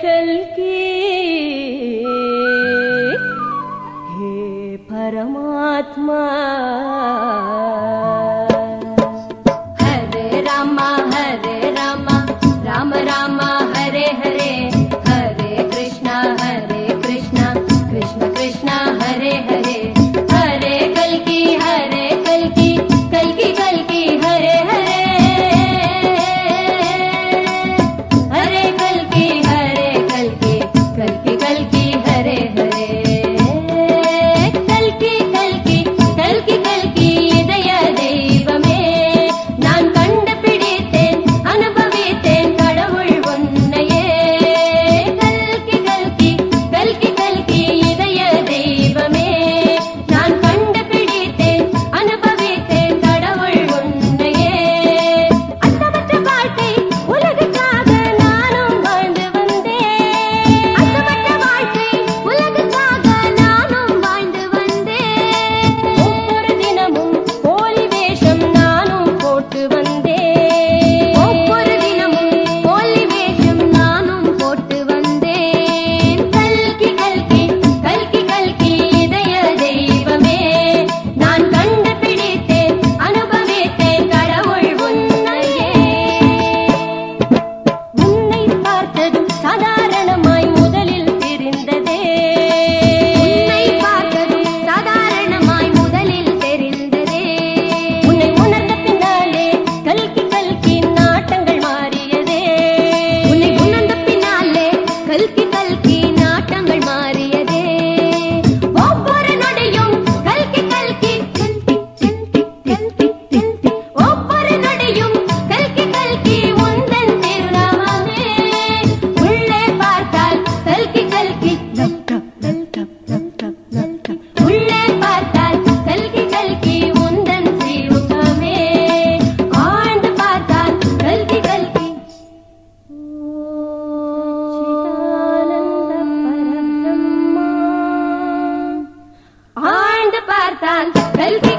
कल्की हे परमात्मा हरे राम राम राम हरे हरे हरे कृष्ण कृष्ण कृष्ण हरे हरे हरे कल्की कल्की कल्की हरे हरे हरे कल्की कल्की कल्की हरे हरे कल्की कल्की कल्की कल्की இதய தெய்வமே நான் கண்டுபிடித்தேன் அனுபவித்தேன் கடவுள் உன்னையே கல்கி கல்கி கல்கி கல்கி இதய தெய்வமே நான் கண்டுபிடித்தேன் அனுபவித்தேன் கடவுள் உன்னையே அத்தமற்ற வாழ்க்கை உலகுக்காக நானும் வாழ்ந்து வந்தேன் அத்தமற்ற வாழ்க்கை உலகுக்காக நானும் வாழ்ந்து வந்தேன் ஒவ்வொரு தினமும் போலி வேஷம் நானும் போட்டு வந்தேன் ஒவ்வொரு தினமும் போலி வேஷம் நானும் போட்டு வந்தேன் கல்கி கல்கி கல்கி கல்கி இதய தெய்வமே நான் கண்டுபிடித்தேன் அனுபவித்தேன் கடவுள் உன்னையே உன்னை பார்த்ததும் சாதாரணமாய் முதலில் தெரிந்ததே உன்னை பார்த்ததும் சாதாரணமாய் முதலில் தெரிந்ததே உன்னை உணர்ந்த பின்னாலே கல்கி கல்கி நாட்டங்கள் மாறியதே உன்னை உணர்ந்த பின்னாலே கல்கி கல்கி நாட்டங்கள் மாறியதே ஒவ்வொரு நொடியும் கல்கி கல்கி கல்கி கல்கி கல்கி கல்கி ஒவ்வொரு நொடியும் கல்கி கல்கி உந்தன் திருநாமமே உள்ளே பார்த்தால் கல்கி கல்கி லப் டப் லப் டப் லப் டப் லப் டப் உள்ளே பார்த்தால் கல்கி கல்கி உந்தன் ஸ்ரீமுகமே ஆழ்ந்து பார்த்தால் கல்கி கல்கி சிதானந்த பரபிரம்மா ஆழ்ந்து பார்த்தால் கல்கி